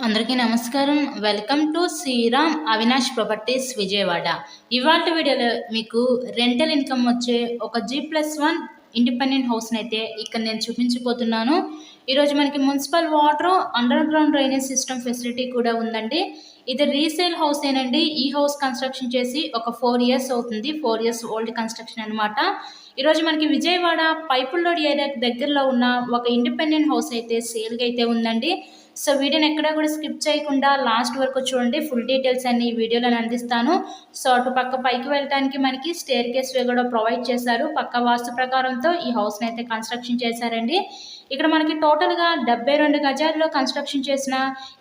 అందరికీ నమస్కారం. Welcome to Shriram Avinash properties Vijayawada. ఇవాళ వీడియోలో మీకు రెంటల్ ఇన్కమ్ వచ్చే ఒక G+1 ఇండిపెండెంట్ హౌస్ని అయితే ఇక్కడ నేను చూపించబోతున్నాను. ఈరోజు మనకి municipal water, under ground drainage system facility కూడా ఉందండి. ఇది రీసేల్ హౌస్ ఏనండి. ఈ హౌస్ కన్స్ట్రక్షన్ చేసి ఒక 4 ఇయర్స్ అవుతుంది. 4 ఇయర్స్ ఓల్డ్ కన్స్ట్రక్షన్ అనమాట. ఈరోజు మనకి విజయవాడ పైపుల్లోడ్ ఏరియాకి దగ్గరలో ఉన్న ఒక ఇండిపెండెంట్ హౌస్ అయితే సేల్గా అయితే ఉందండి. సో వీడియోని ఎక్కడా కూడా స్కిప్ చేయకుండా లాస్ట్ వరకు చూడండి. ఫుల్ డీటెయిల్స్ అన్ని ఈ వీడియోలో అందిస్తాను. సో అటు పక్క పైకి వెళ్ళడానికి మనకి స్టేర్ కేస్ వే కూడా ప్రొవైడ్ చేశారు. పక్క వాస్తు ప్రకారంతో ఈ హౌస్ని అయితే కన్స్ట్రక్షన్ చేశారండి. ఇక్కడ మనకి టోటల్గా 72 గజాల్లో కన్స్ట్రక్షన్ చేసిన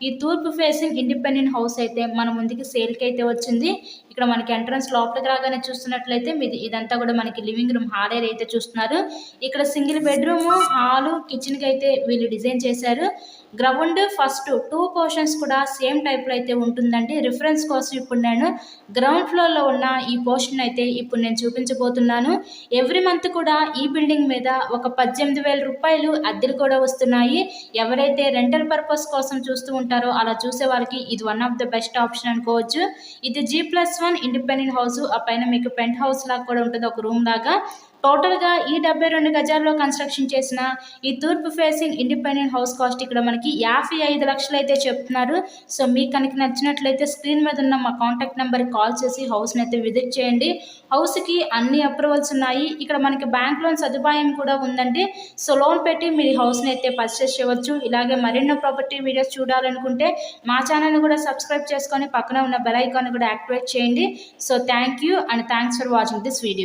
ఈ తూర్పు ఫేసింగ్ ఇండిపెండెంట్ హౌస్ అయితే మన ముందుకి సేల్కి అయితే వచ్చింది. ఇక్కడ మనకి ఎంట్రన్స్ లోపలికి రాగానే చూస్తున్నట్లయితే ఇదంతా కూడా మనకి లివింగ్ రూమ్ హాల్ ఏరియా అయితే చూస్తున్నారు. ఇక్కడ సింగిల్ బెడ్రూమ్, హాలు, కిచెన్కి అయితే వీళ్ళు డిజైన్ చేశారు. గ్రౌండ్ ఫస్ట్ 2 పోర్షన్స్ కూడా సేమ్ టైప్లో అయితే ఉంటుందండి. రిఫరెన్స్ కోసం ఇప్పుడు నేను గ్రౌండ్ ఫ్లోర్లో ఉన్న ఈ పోర్షన్ అయితే ఇప్పుడు నేను చూపించబోతున్నాను. ఎవ్రీ మంత్ కూడా ఈ బిల్డింగ్ మీద ఒక 18,000 రూపాయలు అద్దెలు కూడా వస్తున్నాయి. ఎవరైతే రెంటల్ పర్పస్ కోసం చూస్తూ ఉంటారో అలా చూసే వాళ్ళకి ఇది one of the best option అనుకోవచ్చు. ఇది G+1 ఇండిపెండెంట్ హౌస్. ఆ పైన మీకు పెంట్ హౌస్ లాగా కూడా ఉంటుంది, ఒక రూమ్ లాగా. టోటల్గా ఈ 72 గజాల్లో కన్స్ట్రక్షన్ చేసిన ఈ తూర్పు ఫేసింగ్ ఇండిపెండెంట్ హౌస్ కాస్ట్ ఇక్కడ మనకి 55 లక్షలు అయితే చెప్తున్నారు. సో మీకు కనుక నచ్చినట్లయితే స్క్రీన్ మీద ఉన్న మా కాంటాక్ట్ నెంబర్కి కాల్ చేసి హౌస్ని అయితే విజిట్ చేయండి. హౌస్కి అన్ని అప్రూవల్స్ ఉన్నాయి. ఇక్కడ మనకి బ్యాంక్ లోన్ సదుపాయం కూడా ఉందండి. సో లోన్ పెట్టి మీరు హౌస్ని అయితే పర్చేస్ చేయవచ్చు. ఇలాగే మరెన్నో ప్రాపర్టీ వీడియోస్ చూడాలనుకుంటే మా ఛానల్ని కూడా సబ్స్క్రైబ్ చేసుకొని పక్కన ఉన్న బెల్ ఐకాన్ కూడా యాక్టివేట్ చేయండి. So thank you and thanks for watching this video.